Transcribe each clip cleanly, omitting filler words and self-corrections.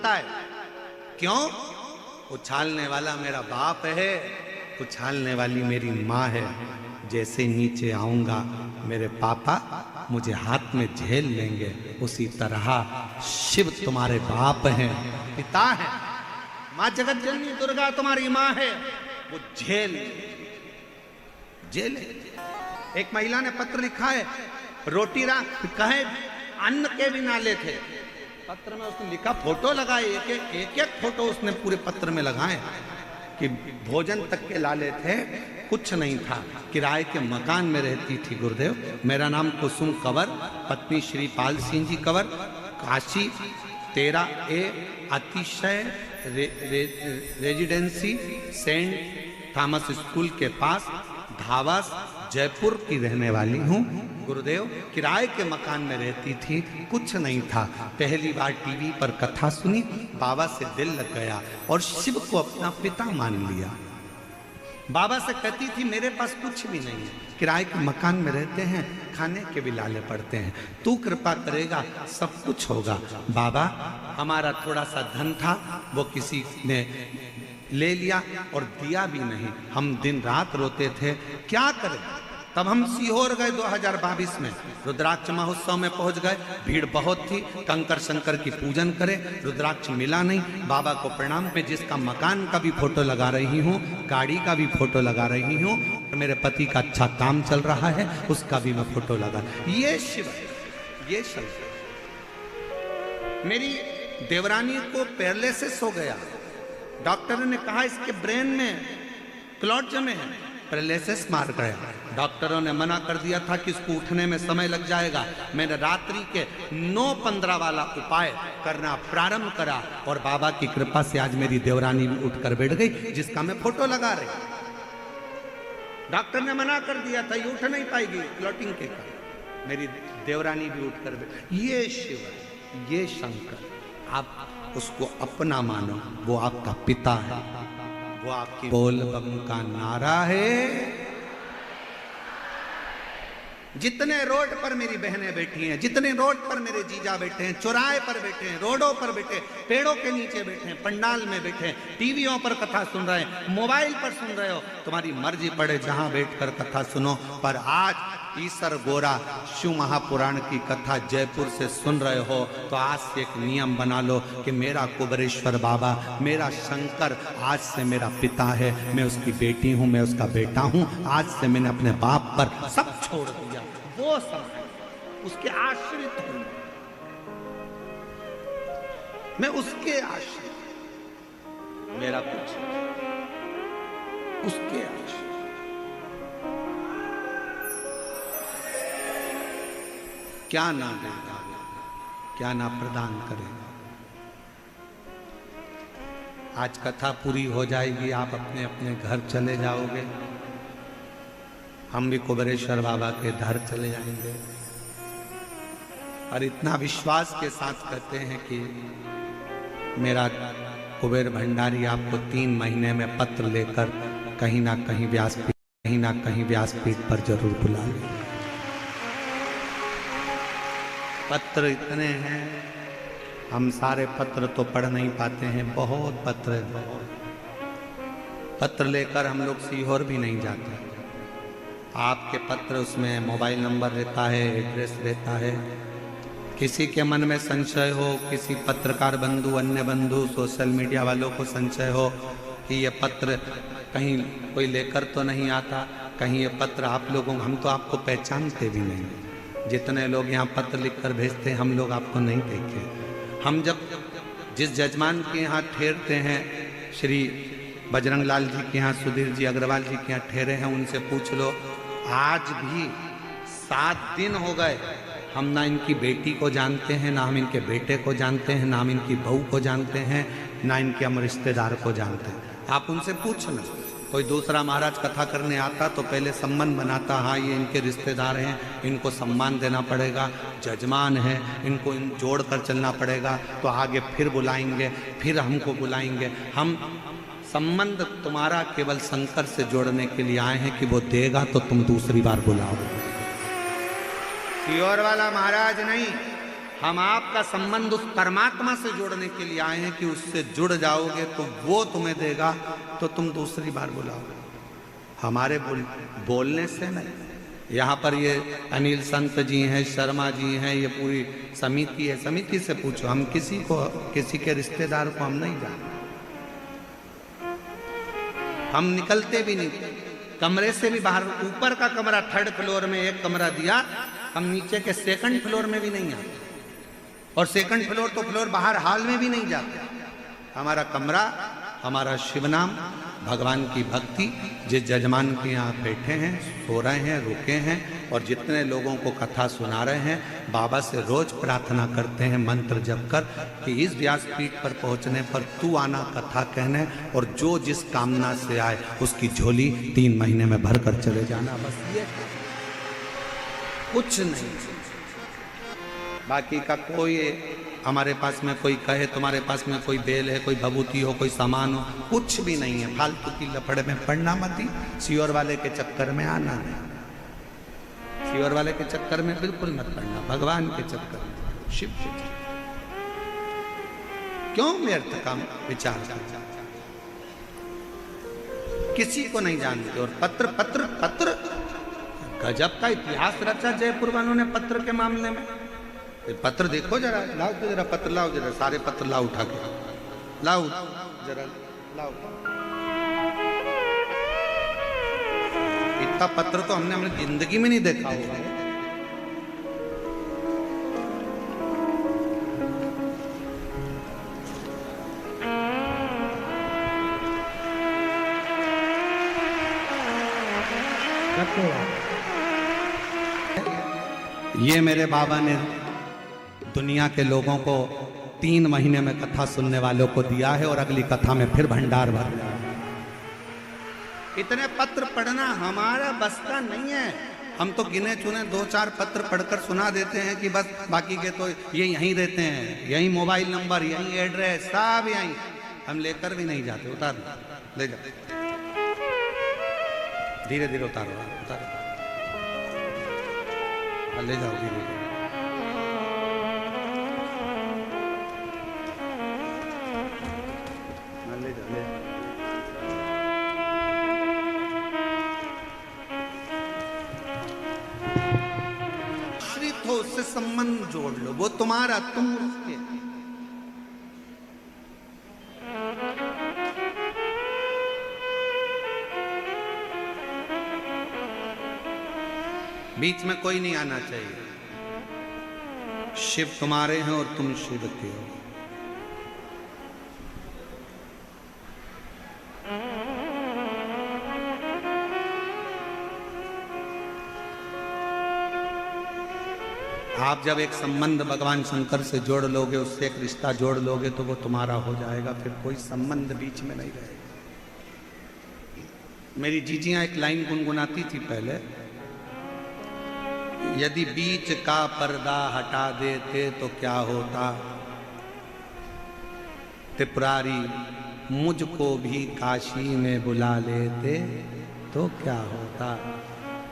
लगता है। क्यों? उछालने वाला मेरा बाप है, उछालने वाली मेरी माँ है। जैसे नीचे आऊंगा मेरे पापा मुझे हाथ में झेल लेंगे, उसी तरह शिव तुम्हारे बाप हैं, पिता है। माँ जगत जननी दुर्गा तुम्हारी माँ है, वो झेल। एक महिला ने पत्र लिखा है, रोटी कहे अन्न के भी नाले थे। पत्र में उसने लिखा, फोटो लगाए, एक फोटो उसने पूरे पत्र में लगाए कि भोजन तक के लाले थे, कुछ नहीं था। किराए के मकान में रहती थी गुरुदेव। मेरा नाम कुसुम कंवर, पत्नी श्री पाल सिंह जी कंवर, काशी 13A अतिशय रेजिडेंसी सेंट थॉमस स्कूल के पास धावास जयपुर की रहने वाली हूँ। गुरुदेव, किराए के मकान में रहती थी, कुछ नहीं था। पहली बार टीवी पर कथा सुनी, बाबा से दिल लग गया और शिव को अपना पिता मान लिया। बाबा से कहती थी, मेरे पास कुछ भी नहीं है, किराए के मकान में रहते हैं, खाने के भी लाले पड़ते हैं, तू कृपा करेगा सब कुछ होगा। बाबा, हमारा थोड़ा सा धन था, वो किसी ने ले लिया और दिया भी नहीं। हम दिन रात रोते थे, क्या करें। तब हम सीहोर गए 2022 में, रुद्राक्ष महोत्सव में पहुंच गए। भीड़ बहुत थी, कंकर शंकर की पूजन करे, रुद्राक्ष मिला नहीं। बाबा को प्रणाम में जिसका मकान का भी फोटो लगा रही हूँ, गाड़ी का भी फोटो लगा रही हूँ, मेरे पति का अच्छा काम चल रहा है, उसका भी मैं फोटो लगा। ये शिव, ये शिव। मेरी देवरानी को पैरालिसिस हो गया, डॉक्टर ने कहा इसके ब्रेन में क्लॉट जमे हैं, पैरालिसिस मार गया। डॉक्टरों ने मना कर दिया था कि इसको उठने में समय लग जाएगा। मैंने रात्रि के 9:15 वाला उपाय करना प्रारंभ करा और बाबा की कृपा से आज मेरी देवरानी भी उठकर बैठ गई, जिसका मैं फोटो लगा रही। डॉक्टर ने मना कर दिया था, ये उठ नहीं पाएगी क्लॉटिंग के कारण। मेरी देवरानी भी उठकर बैठ। ये शिव, ये शंकर, आप उसको अपना मानो, वो आपका पिता है, वो आपकी बोल बम का नारा है। जितने रोड पर मेरी बहनें बैठी हैं, जितने रोड पर मेरे जीजा बैठे हैं, चौराहे पर बैठे हैं, रोडों पर बैठे, पेड़ों के नीचे बैठे हैं, पंडाल में बैठे हैं, टीवियों पर कथा सुन रहे हैं, मोबाइल पर सुन रहे हो, तुम्हारी मर्जी पड़े जहां बैठकर कथा सुनो। पर आज ईसर गोरा शिव महापुराण की कथा जयपुर से सुन रहे हो तो आज से एक नियम बना लो कि मेरा कुबेरेश्वर बाबा, मेरा शंकर आज से मेरा पिता है, मैं उसकी बेटी हूँ, मैं उसका बेटा हूँ। आज से मैंने अपने बाप पर सब छोड़ दिया, वो सब उसके आश्रित हूँ, मैं उसके आश्रित, मेरा कुछ उसके आश्रित। क्या ना देगा, क्या ना प्रदान करेगा। आज कथा पूरी हो जाएगी, आप अपने अपने घर चले जाओगे, हम भी कुबेरेश्वर बाबा के घर चले जाएंगे। और इतना विश्वास के साथ कहते हैं कि मेरा कुबेर भंडारी आपको 3 महीने में पत्र लेकर कहीं ना कहीं व्यासपीठ पर जरूर बुला ले। पत्र इतने हैं, हम सारे पत्र तो पढ़ नहीं पाते हैं, बहुत पत्र है, बहुत पत्र लेकर हम लोग सीहोर भी नहीं जाते। आपके पत्र, उसमें मोबाइल नंबर रहता है, एड्रेस रहता है। किसी के मन में संशय हो, किसी पत्रकार बंधु, अन्य बंधु, सोशल मीडिया वालों को संशय हो कि ये पत्र कहीं कोई लेकर तो नहीं आता, कहीं ये पत्र आप लोगों, हम तो आपको पहचानते भी नहीं। जितने लोग यहाँ पत्र लिखकर भेजते हैं, हम लोग आपको नहीं देखे। हम जब जिस जजमान के यहाँ ठहरते हैं, श्री बजरंग लाल जी के यहाँ, सुधीर जी अग्रवाल जी के यहाँ ठहरे हैं, उनसे पूछ लो, आज भी 7 दिन हो गए, हम ना इनकी बेटी को जानते हैं, ना हम इनके बेटे को जानते हैं, ना हम इनकी बहू को जानते हैं, ना इनके हम रिश्तेदार को जानते हैं। आप उनसे पूछना। कोई दूसरा महाराज कथा करने आता तो पहले संबंध बनाता, हाँ ये इनके रिश्तेदार हैं, इनको सम्मान देना पड़ेगा, जजमान है, इनको जोड़ कर चलना पड़ेगा, तो आगे फिर बुलाएंगे, फिर हमको बुलाएंगे। हम संबंध तुम्हारा केवल शंकर से जोड़ने के लिए आए हैं कि वो देगा तो तुम दूसरी बार बुलाओ। सीहोर वाला महाराज नहीं, हम आपका संबंध उस परमात्मा से जोड़ने के लिए आए हैं कि उससे जुड़ जाओगे तो वो तुम्हें देगा, तो तुम दूसरी बार बुलाओगे। हमारे बोलने से नहीं। यहाँ पर ये अनिल संत जी हैं, शर्मा जी हैं, ये पूरी समिति है, समिति से पूछो। हम किसी के रिश्तेदार को हम नहीं जानते, हम निकलते भी नहीं, कमरे से भी बाहर। ऊपर का कमरा 3rd फ्लोर में एक कमरा दिया, हम नीचे के 2nd फ्लोर में भी नहीं आते, और 2nd फ्लोर तो फ्लोर बाहर हॉल में भी नहीं जाते। हमारा कमरा, हमारा शिव नाम, भगवान की भक्ति। जिस जजमान के यहाँ बैठे हैं, सो रहे हैं, रुके हैं, और जितने लोगों को कथा सुना रहे हैं, बाबा से रोज प्रार्थना करते हैं मंत्र जप कर कि इस व्यासपीठ पर पहुँचने पर तू आना कथा कहने, और जो जिस कामना से आए उसकी झोली 3 महीने में भर कर चले जाना। बस ये, कुछ नहीं। बाकी का कोई, हमारे पास में कोई कहे तुम्हारे पास में कोई बेल है, कोई भभूति हो, कोई सामान हो, कुछ भी नहीं है। फालतू की लफड़े में पड़ना मत ही, सियोर वाले के चक्कर में आना नहीं। सियोर वाले के चक्कर में बिल्कुल मत पड़ना, भगवान के चक्कर में, शिव के चक्कर। क्यों व्यर्थ का विचार करते? किसी को नहीं जानते। और पत्र पत्र पत्र गजब का इतिहास रचा जयपुर वालों ने पत्र के मामले में। पत्र देखो जरा, लाओ तो जरा पत्र लाओ, जरा सारे पत्र लाओ, उठा के लाओ जरा, लाओ। इतना पत्र तो हमने अपनी जिंदगी में नहीं देखा होगा। ये मेरे बाबा ने दुनिया के लोगों को 3 महीने में कथा सुनने वालों को दिया है, और अगली कथा में फिर भंडार भर। इतने पत्र पढ़ना हमारा बस का नहीं है। हम तो गिने चुने 2-4 पत्र पढ़कर सुना देते हैं कि बस, बाकी के तो ये यहीं रहते हैं, यहीं मोबाइल नंबर, यहीं एड्रेस, सब यहीं। हम लेकर भी नहीं जाते। उतार ले जाओ, धीरे धीरे उतारो, उतारो, ले जाओ धीरे धीरे। आश्रित हो, उससे संबंध जोड़ लो। वो तुम्हारा, तुम उसके। बीच में कोई नहीं आना चाहिए। शिव तुम्हारे हैं और तुम शिव के हो। आप जब एक संबंध भगवान शंकर से जोड़ लोगे, उससे एक रिश्ता जोड़ लोगे, तो वो तुम्हारा हो जाएगा, फिर कोई संबंध बीच में नहीं रहेगा। मेरी जीजियां एक लाइन गुनगुनाती थी पहले, यदि बीच का पर्दा हटा देते तो क्या होता, त्रिपुरारी मुझको भी काशी में बुला लेते तो क्या होता,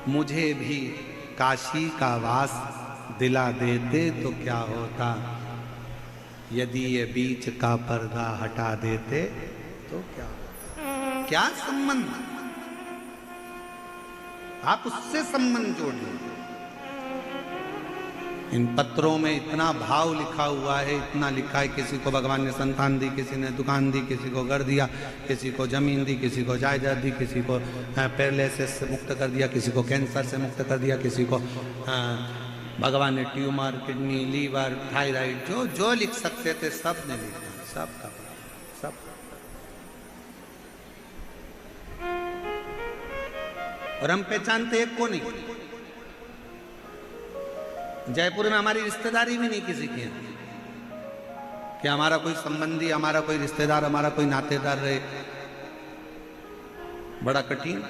मुझे भी काशी का वास दिला देते तो क्या होता, यदि ये बीच का पर्दा हटा देते तो क्या होता। क्या संबंध, आप उससे संबंध जोड़ लीजिए। इन पत्रों में इतना भाव लिखा हुआ है, इतना लिखा है। किसी को भगवान ने संतान दी, किसी ने दुकान दी, किसी को घर दिया, किसी को जमीन दी, किसी को जायदाद दी, किसी को पैरालिसिस से मुक्त कर दिया, किसी को कैंसर से मुक्त कर दिया, किसी को भगवान ने ट्यूमर, किडनी, लीवर, थायराइड, जो जो लिख सकते थे सब ने लिखा, सब का सब। और हम पहचानते एक को नहीं। जयपुर में हमारी रिश्तेदारी भी नहीं किसी की है कि हमारा कोई संबंधी, हमारा कोई रिश्तेदार, हमारा कोई नातेदार रहे, बड़ा कठिन।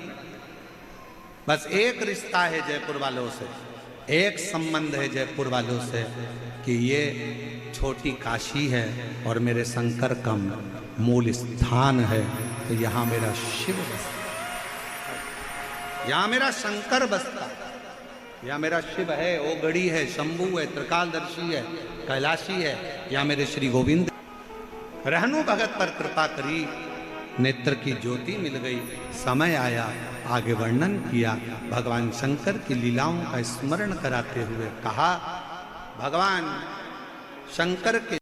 बस एक रिश्ता है जयपुर वालों से, एक संबंध है जयपुर वालों से कि ये छोटी काशी है और मेरे शंकर का मूल स्थान है, तो यहाँ मेरा शिव बसता, यहाँ मेरा शंकर बसता। या मेरा शिव है, ओ गढ़ी है, शंभू है, त्रिकालदर्शी है, कैलाशी है, या मेरे श्री गोविंद। रहनु भगत पर कृपा करी, नेत्र की ज्योति मिल गई। समय आया, आगे वर्णन किया। भगवान शंकर की लीलाओं का स्मरण कराते हुए कहा, भगवान शंकर के